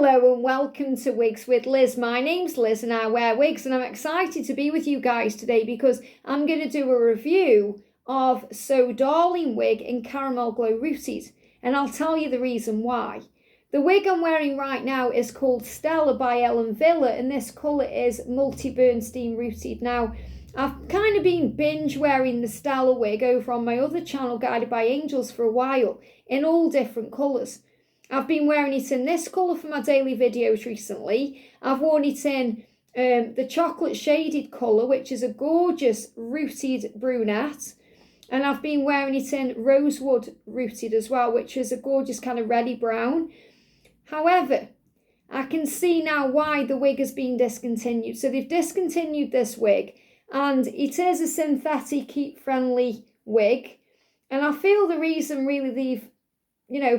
Hello and welcome to Wigs with Liz. My name's Liz and I wear wigs, and I'm excited to be with you guys today because I'm going to do a review of So Darling wig in Caramel Glow Rooted, and I'll tell you the reason why. The wig I'm wearing right now is called Stella by Ellen Villa, and this colour is Multi-Bernstein Rooted. Now, I've kind of been binge wearing the Stella wig over on my other channel, Guided by Angels, for a while, in all different colours. I've been wearing it in this colour for my daily videos recently. I've worn it in the chocolate shaded colour, which is a gorgeous rooted brunette. And I've been wearing it in rosewood rooted as well, which is a gorgeous kind of reddy brown. However, I can see now why the wig has been discontinued. So they've discontinued this wig, and it is a synthetic heat friendly wig. And I feel the reason really they've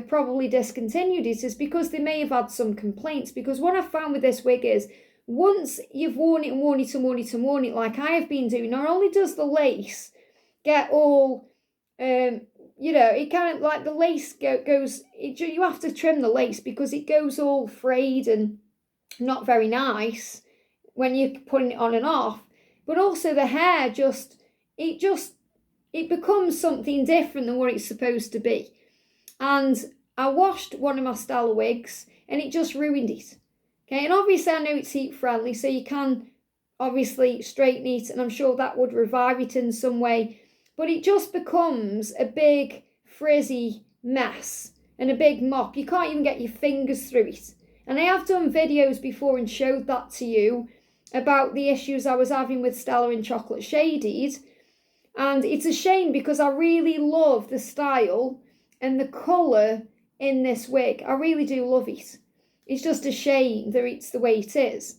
probably discontinued it is because they may have had some complaints. Because what I've found with this wig is, once you've worn it and worn it and worn it and worn it like I have been doing, not only does the lace get all, it kind of like the lace goes, you have to trim the lace because it goes all frayed and not very nice when you're putting it on and off. But also the hair it becomes something different than what it's supposed to be. And I washed one of my Stella wigs and it just ruined it. Okay, and obviously I know it's heat friendly, so you can obviously straighten it, and I'm sure that would revive it in some way. But it just becomes a big frizzy mess and a big mop. You can't even get your fingers through it. And I have done videos before and showed that to you about the issues I was having with Stella in chocolate shaded. And it's a shame because I really love the style and the colour in this wig. I really do love it. It's just a shame that it's the way it is.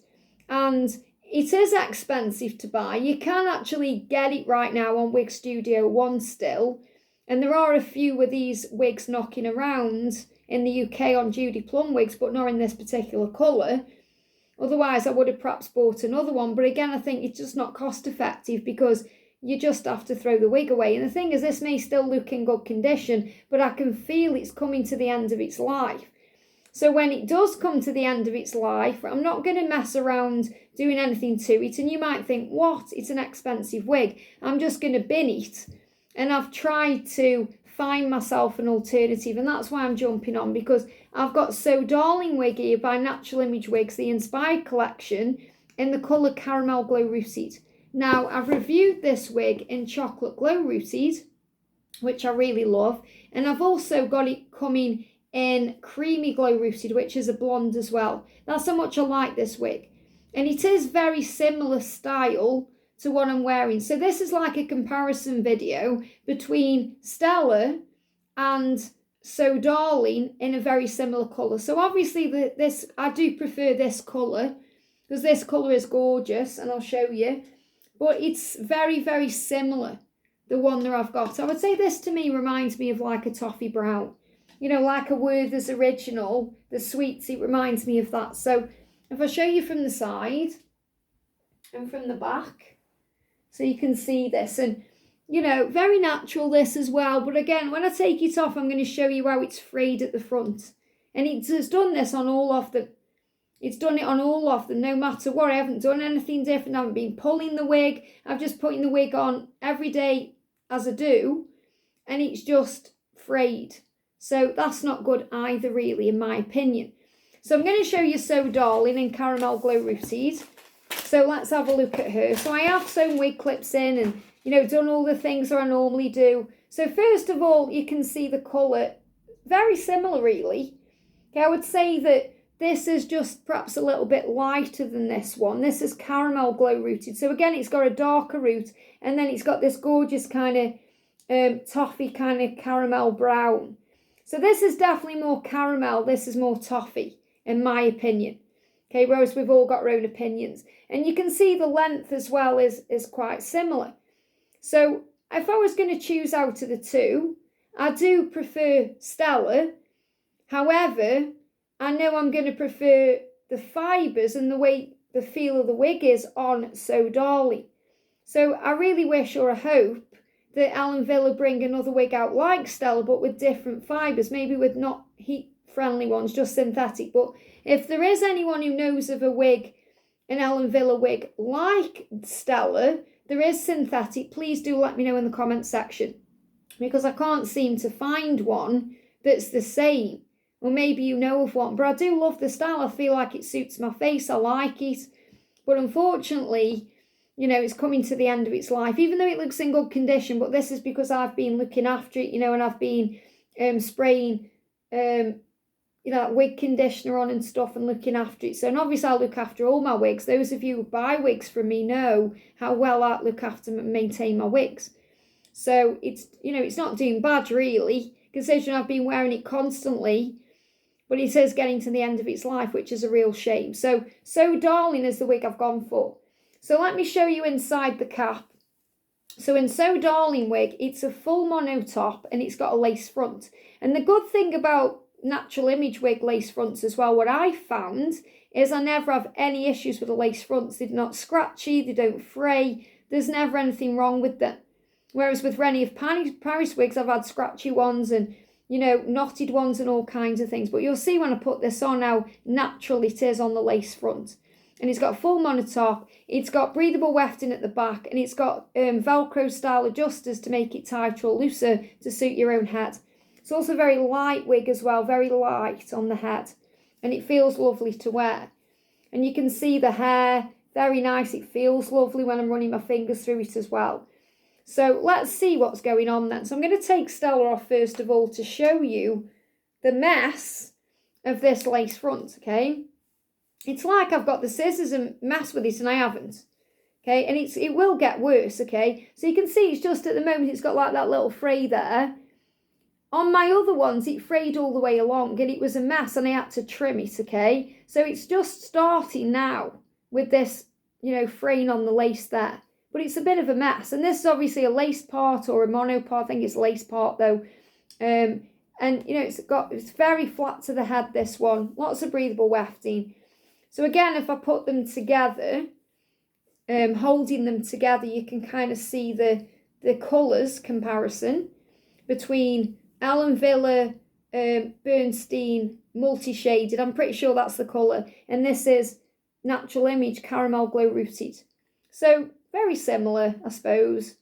And it is expensive to buy. You can actually get it right now on Wig Studio One still. And there are a few of these wigs knocking around in the UK on Judy Plum wigs, but not in this particular colour. Otherwise, I would have perhaps bought another one. But again, I think it's just not cost effective because you just have to throw the wig away. And the thing is, this may still look in good condition, but I can feel it's coming to the end of its life. So when it does come to the end of its life, I'm not going to mess around doing anything to it. And you might think, what? It's an expensive wig. I'm just going to bin it. And I've tried to find myself an alternative, and that's why I'm jumping on, because I've got So Darling wig here by Natural Image Wigs, the Inspired collection, in the colour Caramel Glow Rooted. Now, I've reviewed this wig in Chocolate Glow Rooted, which I really love. And I've also got it coming in Creamy Glow Rooted, which is a blonde as well. That's how much I like this wig. And it is very similar style to what I'm wearing. So this is like a comparison video between Stella and So Darling in a very similar colour. So obviously I do prefer this colour because this colour is gorgeous, and I'll show you. But it's very, very similar, the one that I've got. I would say this to me reminds me of like a toffee brown. Like a Werther's Original, the sweets, it reminds me of that. So if I show you from the side and from the back, so you can see this. And, very natural this as well. But again, when I take it off, I'm going to show you how it's frayed at the front. And it's done this on all of them. It's done it on all of them, no matter what. I haven't done anything different. I haven't been pulling the wig. I've just putting the wig on every day as I do. And it's just frayed. So that's not good either, really, in my opinion. So I'm going to show you So Darling in Caramel Glow Rooted. So let's have a look at her. So I have sewn wig clips in and, done all the things that I normally do. So first of all, you can see the colour. Very similar, really. Okay, I would say that this is just perhaps a little bit lighter than this one. This is Caramel Glow Rooted. So again, it's got a darker root, and then it's got this gorgeous kind of toffee kind of caramel brown. So this is definitely more caramel. This is more toffee, in my opinion. Okay, whereas we've all got our own opinions. And you can see the length as well is quite similar. So if I was going to choose out of the two, I do prefer Stella. However, I know I'm going to prefer the fibres and the way the feel of the wig is on So Darling. So I really wish, or I hope, that Ellen Villa bring another wig out like Stella, but with different fibres, maybe with not heat friendly ones, just synthetic. But if there is anyone who knows of a wig, an Ellen Villa wig like Stella, there is synthetic, please do let me know in the comment section, because I can't seem to find one that's the same. Or maybe you know of one, but I do love the style. I feel like it suits my face. I like it. But unfortunately, you know, it's coming to the end of its life, even though it looks in good condition. But this is because I've been looking after it, you know, and I've been spraying, you know, that wig conditioner on and stuff and looking after it. So, and obviously I look after all my wigs. Those of you who buy wigs from me know how well I look after and maintain my wigs. So it's, you know, it's not doing bad really, considering I've been wearing it constantly. But it is getting to the end of its life, which is a real shame. So Darling is the wig I've gone for. So let me show you inside the cap. So in So Darling wig, it's a full mono top and it's got a lace front. And the good thing about Natural Image wig lace fronts as well, what I found is I never have any issues with the lace fronts. They're not scratchy, they don't fray, there's never anything wrong with them. Whereas with Rennie of Paris wigs, I've had scratchy ones and, you know, knotted ones and all kinds of things. But you'll see when I put this on how natural it is on the lace front. And it's got a full monotop, it's got breathable wefting at the back, and it's got Velcro style adjusters to make it tighter or looser to suit your own head. It's also a very light wig as well, very light on the head. And it feels lovely to wear. And you can see the hair, very nice. It feels lovely when I'm running my fingers through it as well. So let's see what's going on then. So I'm going to take Stella off first of all to show you the mess of this lace front, okay? It's like I've got the scissors and mess with it and I haven't, okay? And it will get worse, okay? So you can see it's just at the moment it's got like that little fray there. On my other ones, it frayed all the way along and it was a mess and I had to trim it, okay? So it's just starting now with this, you know, fraying on the lace there. But it's a bit of a mess. And this is obviously a lace part or a mono part. I think it's lace part though. And, you know, it's very flat to the head, this one. Lots of breathable wefting. So again, if I put them together, holding them together, you can kind of see the colours comparison between Ellen Villa, Bernstein, multi-shaded. I'm pretty sure that's the colour. And this is Natural Image Caramel Glow Rooted. So very similar, I suppose.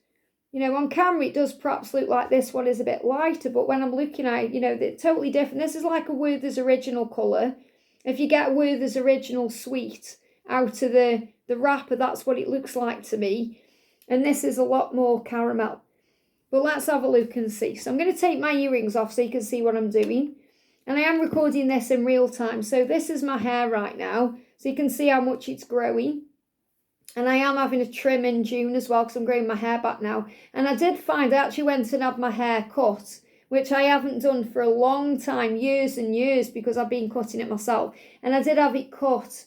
You know, on camera it does perhaps look like this one is a bit lighter, but when I'm looking at it, you know, they're totally different. This is like a Werther's Original colour. If you get a Werther's Original Sweet out of the wrapper, that's what it looks like to me. And this is a lot more caramel. But let's have a look and see. So I'm going to take my earrings off so you can see what I'm doing. And I am recording this in real time. So this is my hair right now. So you can see how much it's growing. And I am having a trim in June as well because I'm growing my hair back now. And I did find I actually went and had my hair cut, which I haven't done for a long time, years and years, because I've been cutting it myself. And I did have it cut,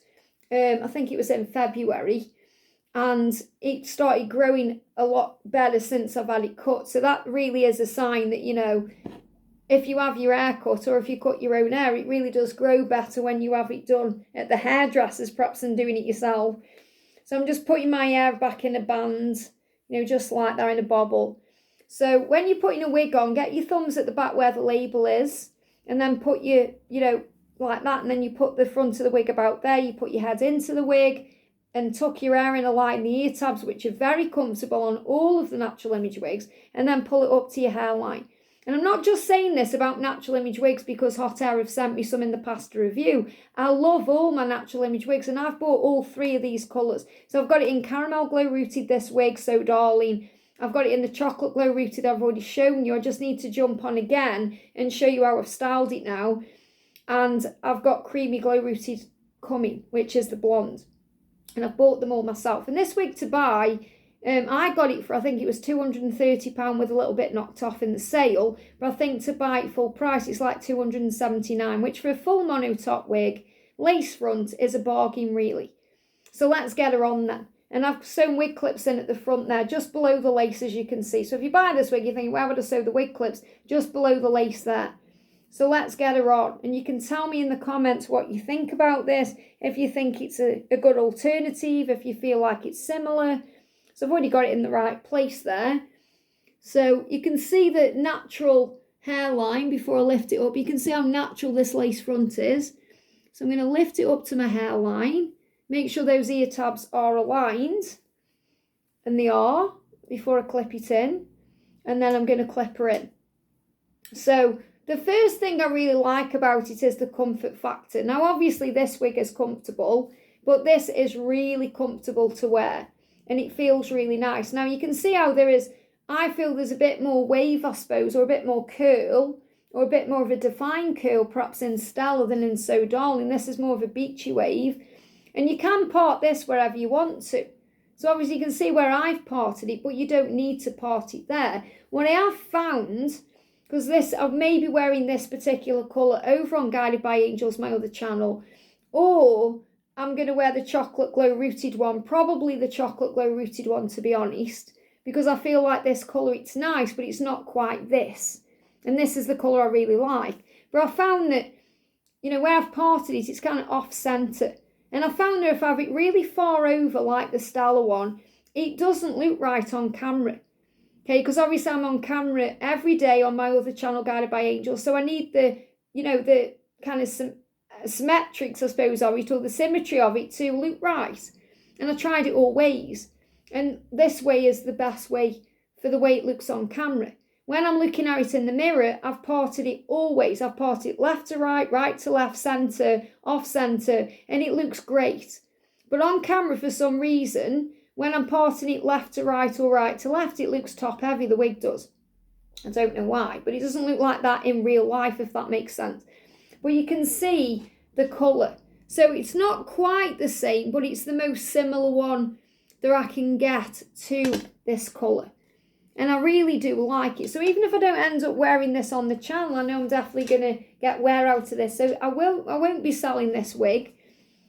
I think it was in February. And it started growing a lot better since I've had it cut. So that really is a sign that, you know, if you have your hair cut or if you cut your own hair, it really does grow better when you have it done at the hairdressers perhaps than doing it yourself. So I'm just putting my hair back in a band, you know, just like that in a bobble. So when you're putting a wig on, get your thumbs at the back where the label is and then put your, you know, like that. And then you put the front of the wig about there. You put your head into the wig and tuck your hair in a line in the ear tabs, which are very comfortable on all of the Natural Image wigs, and then pull it up to your hairline. And I'm not just saying this about Natural Image wigs because Hot Air have sent me some in the past to review. I love all my Natural Image wigs and I've bought all three of these colours. So I've got it in Caramel Glow Rooted, this wig, So Darling. I've got it in the Chocolate Glow Rooted I've already shown you. I just need to jump on again and show you how I've styled it now. And I've got Creamy Glow Rooted coming, which is the blonde. And I've bought them all myself. And this wig to buy, I got it for, I think it was £230 with a little bit knocked off in the sale. But I think to buy it full price, it's like £279, which for a full monotop wig, lace front, is a bargain really. So let's get her on then. And I've sewn wig clips in at the front there, just below the lace, as you can see. So if you buy this wig, you think, where would I sew the wig clips? Just below the lace there. So let's get her on. And you can tell me in the comments what you think about this, if you think it's a good alternative, if you feel like it's similar. So I've already got it in the right place there. So you can see that natural hairline before I lift it up. You can see how natural this lace front is. So I'm going to lift it up to my hairline, make sure those ear tabs are aligned, and they are, before I clip it in, and then I'm going to clip her in. So the first thing I really like about it is the comfort factor. Now obviously this wig is comfortable, but this is really comfortable to wear and it feels really nice. Now you can see how there is, I feel there's a bit more wave, I suppose, or a bit more curl, or a bit more of a defined curl perhaps in Stella than in So Darling. This is more of a beachy wave, and you can part this wherever you want to. So obviously you can see where I've parted it, but you don't need to part it there. What I have found, because this, I may be wearing this particular colour over on Guided by Angels, my other channel, or I'm going to wear the chocolate glow rooted one, probably the chocolate glow rooted one to be honest, because I feel like this colour, it's nice, but it's not quite this. And this is the colour I really like. But I found that, you know, where I've parted it, it's kind of off-centre. And I found that if I have it really far over, like the Stella one, it doesn't look right on camera. Okay, because obviously I'm on camera every day on my other channel, Guided by Angels. So I need the, you know, the kind of symmetrics, I suppose, of it, or the symmetry of it to look right. And I tried it all ways. And this way is the best way for the way it looks on camera. When I'm looking at it in the mirror, I've parted it always. I've parted it left to right, right to left, centre, off centre, and it looks great. But on camera, for some reason, when I'm parting it left to right or right to left, it looks top heavy, the wig does. I don't know why, but it doesn't look like that in real life, if that makes sense. But you can see the colour. So it's not quite the same, but it's the most similar one that I can get to this colour. And I really do like it. So even if I don't end up wearing this on the channel, I know I'm definitely going to get wear out of this. So I won't be selling this wig.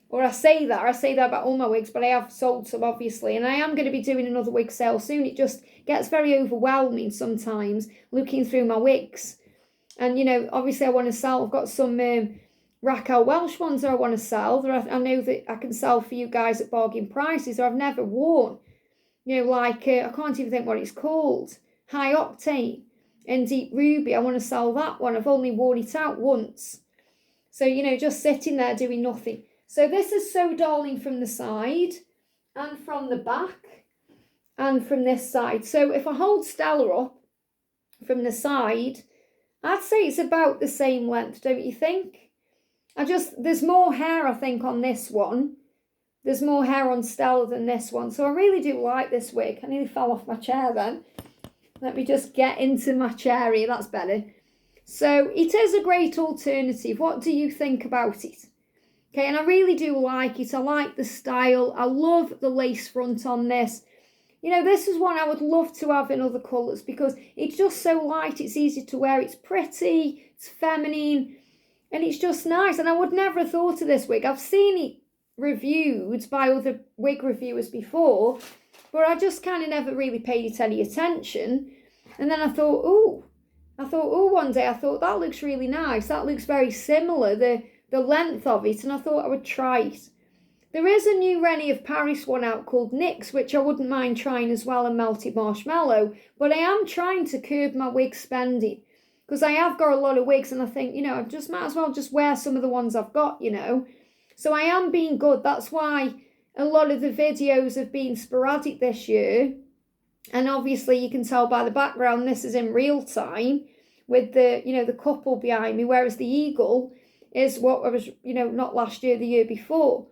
Or I say that about all my wigs, but I have sold some obviously. And I am going to be doing another wig sale soon. It just gets very overwhelming sometimes looking through my wigs. And, you know, obviously I want to sell. I've got some Raquel Welsh ones that I want to sell. That I know that I can sell for you guys at bargain prices that I've never worn. You know, like, I can't even think what it's called. High Octane and Deep Ruby. I want to sell that one. I've only worn it out once. So, you know, just sitting there doing nothing. So this is So Darling from the side and from the back and from this side. So if I hold Stella up from the side, I'd say it's about the same length, don't you think? There's more hair, I think, on this one. There's more hair on Stella than this one. So I really do like this wig. I nearly fell off my chair then. Let me just get into my chair here. That's better. So it is a great alternative. What do you think about it? Okay, and I really do like it. I like the style. I love the lace front on this. You know, this is one I would love to have in other colours because it's just so light. It's easy to wear. It's pretty. It's feminine. And it's just nice. And I would never have thought of this wig. I've seen it reviewed by other wig reviewers before, but I just kind of never really paid it any attention. And then I thought, one day I thought that looks really nice. That looks very similar, the length of it, and I thought I would try it. There is a new Rennie of Paris one out called Nyx, which I wouldn't mind trying as well, and Melted Marshmallow, but I am trying to curb my wig spending because I have got a lot of wigs and I think, you know, I just might as well just wear some of the ones I've got, you know. So I am being good. That's why a lot of the videos have been sporadic this year. And obviously you can tell by the background, this is in real time with the, you know, the couple behind me, whereas the eagle is what I was, you know, not last year, the year before.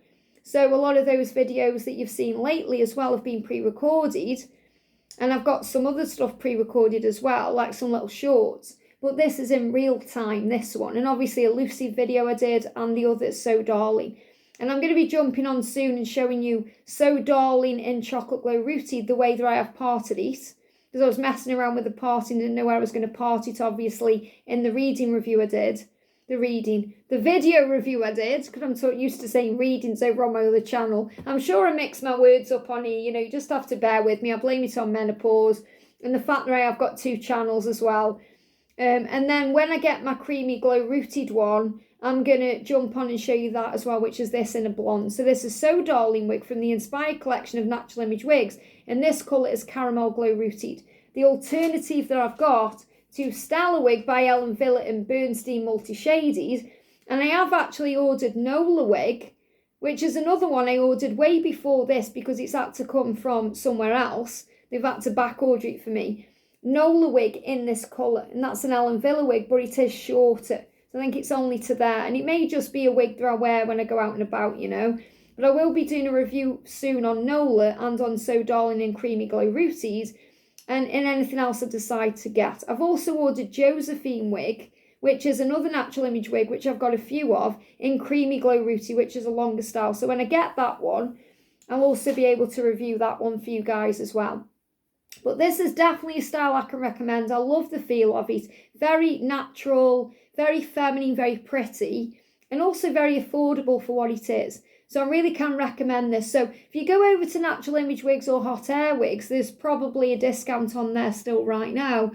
So a lot of those videos that you've seen lately as well have been pre-recorded. And I've got some other stuff pre-recorded as well, like some little shorts. But this is in real time, this one. And obviously a Lucy video I did and the other So Darling. And I'm going to be jumping on soon and showing you So Darling in Chocolate Glow Rooted, the way that I have parted it. Because I was messing around with the parting, didn't know where I was going to part it, obviously, in the reading review I did. The video review I did, because I'm so used to saying readings over on my other channel. I'm sure I mix my words up on here, you know, you just have to bear with me. I blame it on menopause and the fact that I have got 2 channels as well. And then when I get my creamy glow rooted one, I'm going to jump on and show you that as well, which is this in a blonde. So this is So Darling wig from the Inspired collection of Natural Image Wigs. And this colour is Caramel Glow Rooted. The alternative that I've got to Stella Wig by Ellen Villett and Bernstein Multi-Shadies. And I have actually ordered Nola Wig, which is another one I ordered way before this because it's had to come from somewhere else. They've had to back order it for me. Nola Wig in this colour, and that's an Ellen Villett wig, but it is shorter. So I think it's only to there, and it may just be a wig that I wear when I go out and about, you know. But I will be doing a review soon on Nola and on So Darling and Creamy Glow Rooties, and anything else I decide to get. I've also ordered Josephine Wig, which is another Natural Image wig, which I've got a few of, in Creamy Glow Rootie, which is a longer style. So when I get that one, I'll also be able to review that one for you guys as well. But this is definitely a style I can recommend. I love the feel of it. Very natural, very feminine, very pretty, and also very affordable for what it is. So I really can recommend this. So if you go over to Natural Image Wigs or Hot Air Wigs, there's probably a discount on there still right now.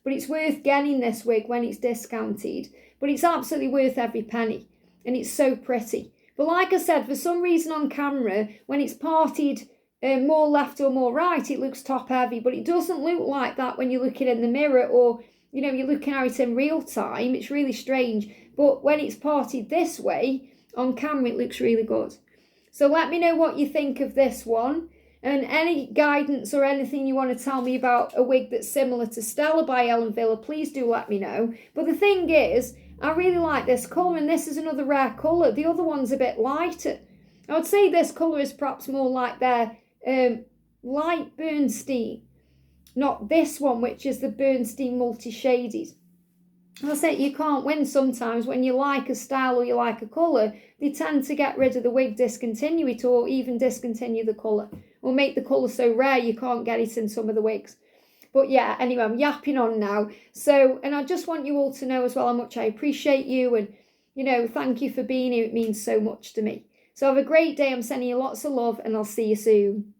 But it's worth getting this wig when it's discounted. But it's absolutely worth every penny. And it's so pretty. But like I said, for some reason on camera, when it's parted more left or more right, it looks top heavy. But it doesn't look like that when you're looking in the mirror or, you know, you're looking at it in real time. It's really strange. But when it's parted this way, on camera, it looks really good. So let me know what you think of this one. And any guidance or anything you want to tell me about a wig that's similar to Stella by Ellen Villett, please do let me know. But the thing is, I really like this colour, and this is another rare colour. The other one's a bit lighter. I would say this colour is perhaps more like their light Bernstein, not this one, which is the Bernstein Multi-Shadies. I say you can't win sometimes when you like a style or you like a colour. They tend to get rid of the wig, discontinue it, or even discontinue the colour, or make the colour so rare you can't get it in some of the wigs. But yeah, anyway, I'm yapping on now. So, and I just want you all to know as well how much I appreciate you, and, you know, thank you for being here. It means so much to me. So have a great day. I'm sending you lots of love, and I'll see you soon.